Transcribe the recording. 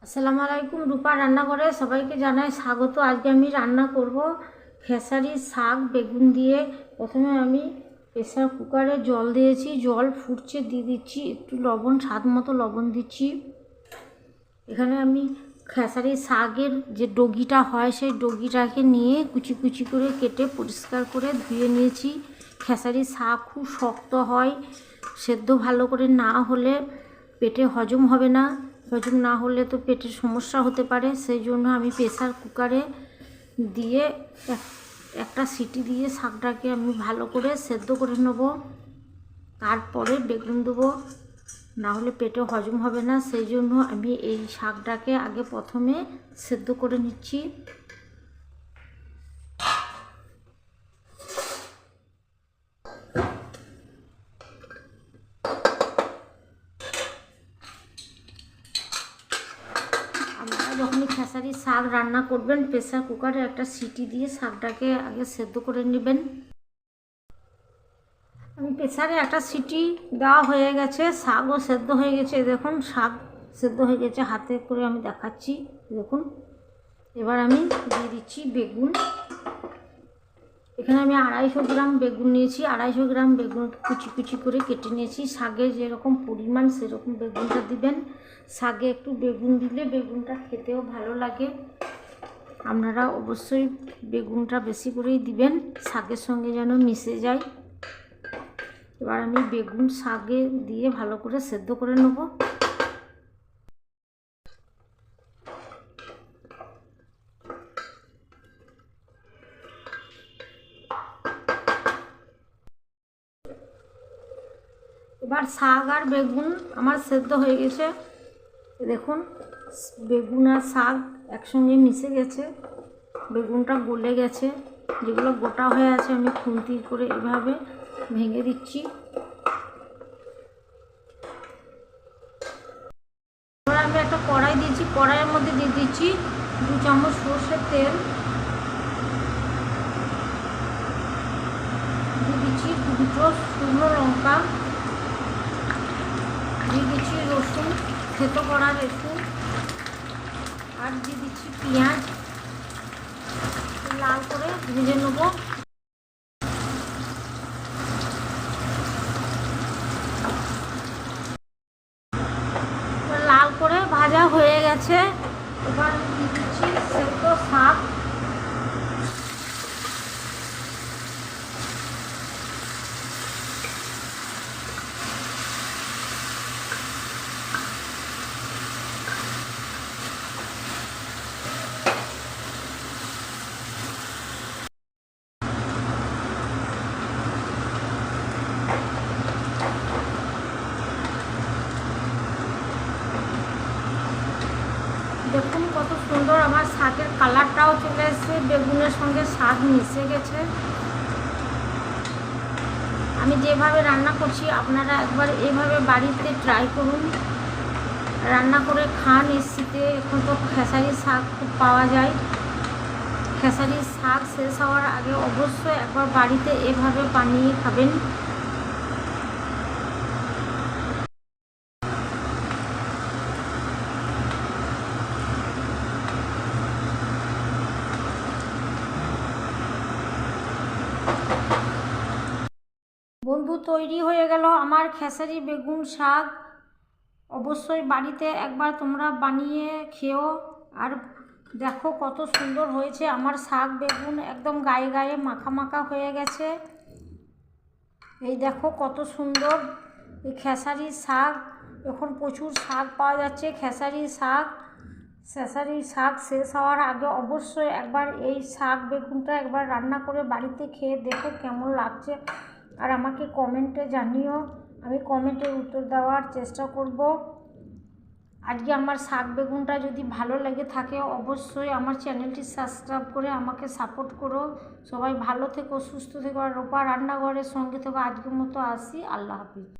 আসসালামু আলাইকুম, রূপা রান্নাঘরে সবাইকে জানাই স্বাগত। আজকে আমি রান্না করব খেসারি শাক বেগুন দিয়ে। প্রথমে আমি প্রেসার কুকারে জল দিয়েছি, জল ফুটছে, দিয়ে দিচ্ছি একটু লবণ, স্বাদ মতো লবণ দিচ্ছি। এখানে আমি খেসারি শাকের যে ডগিটা হয় সেই ডগিটাকে নিয়ে কুচি কুচি করে কেটে পরিষ্কার করে ধুয়ে নিয়েছি। খেসারি শাক খুব শক্ত হয়, সেদ্ধ ভালো করে না হলে পেটে হজম হবে না, হজম না হলে তো পেটের সমস্যা হতে পারে। সেই জন্য আমি প্রেসার কুকারে দিয়ে একটা সিটি দিয়ে শাকটাকে আমি ভালো করে সেদ্ধ করে নেব, তারপরে বেগুন দেবো, না হলে পেটে হজম হবে না। সেই জন্য আমি এই শাকটাকে আগে প্রথমে সেদ্ধ করে নিচ্ছি। আপনারা যখনই খেসারি শাক রান্না করবেন প্রেসার কুকারে একটা সিটি দিয়ে শাকটাকে আগে সেদ্ধ করে নেবেন। আমি প্রেসারে একটা সিটি দেওয়া হয়ে গেছে, শাকও সেদ্ধ হয়ে গেছে। দেখুন শাক সেদ্ধ হয়ে গেছে, হাতে করে আমি দেখাচ্ছি, দেখুন। এবার আমি দিয়ে দিচ্ছি বেগুন। এখানে আমি 250 গ্রাম বেগুন নিয়েছি, 250 গ্রাম বেগুন কুচি কুচি করে কেটে নিয়েছি। শাকে যেরকম পরিমাণ সেরকম বেগুনটা দিবেন। শাকে একটু বেগুন দিলে বেগুনটা খেতেও ভালো লাগে। আপনারা অবশ্যই বেগুনটা বেশি করেই দিবেন, শাকের সঙ্গে যেন মিশে যায়। এবার আমি বেগুন শাকে দিয়ে ভালো করে সেদ্ধ করে নেব। এবার শাক আর বেগুন আমার সেদ্ধ হয়ে গেছে। দেখুন বেগুন আর শাক একসঙ্গে মিশে গেছে, বেগুনটা গলে গেছে। যেগুলো গোটা হয়ে আছে আমি খুন্তি করে এভাবে ভেঙে দিচ্ছি। এবার আমি একটা কড়াই দিয়েছি, কড়াইয়ের মধ্যে দিয়ে দিচ্ছি 2 চামচ সর্ষের তেল, দিয়ে দিচ্ছি 2 শুকনো লঙ্কা, দিয়ে দিচ্ছি রসুন, থেতো করা রসুন, আর দিয়ে দিচ্ছি পেঁয়াজ। লাল করে ভেজে নেব। লাল করে ভাজা হয়ে গেছে। এবার দিয়ে দিচ্ছি সেদ্ধ শাক। দেখুন কত সুন্দর আমার শাকের কালারটাও চলে এসেছে, বেগুনের সঙ্গে শাক মিশে গেছে। আমি যেভাবে রান্না করছি আপনারা একবার এইভাবে বাড়িতে ট্রাই করুন, রান্না করে খান। এই শীতে এখন তো খেসারি শাক খুব পাওয়া যায়। খেসারি শাক শেষ হওয়ার আগে অবশ্যই একবার বাড়িতে এভাবে বানিয়ে খাবেন। বন্ধু, তৈরি হয়ে গেল আমার খেসারি বেগুন শাক। অবশ্যই বাড়িতে একবার তোমরা বানিয়ে খেও। আর দেখো কত সুন্দর হয়েছে আমার শাক বেগুন, একদম গায়ে গায়ে মাখা মাখা হয়ে গেছে। এই দেখো কত সুন্দর এই খেসারি শাক। এখন প্রচুর শাক পাওয়া যাচ্ছে খেসারি শাক। খেসারি শাক শেষ হওয়ার আগে অবশ্যই একবার এই শাক বেগুনটা একবার রান্না করে বাড়িতে খেয়ে দেখো কেমন লাগছে, আর আমাকে কমেন্টে জানিও। আমি কমেন্টের উত্তর দেওয়ার চেষ্টা করব। আজকে আমার শাক বেগুনটা যদি ভালো লেগে থাকে অবশ্যই আমার চ্যানেলটি সাবস্ক্রাইব করে আমাকে সাপোর্ট করো। সবাই ভালো থেকো, সুস্থ থেকো, আর রূপা রান্নাঘরের সঙ্গে থেকো। আজকের মতো আসি, আল্লাহ হাফিজ।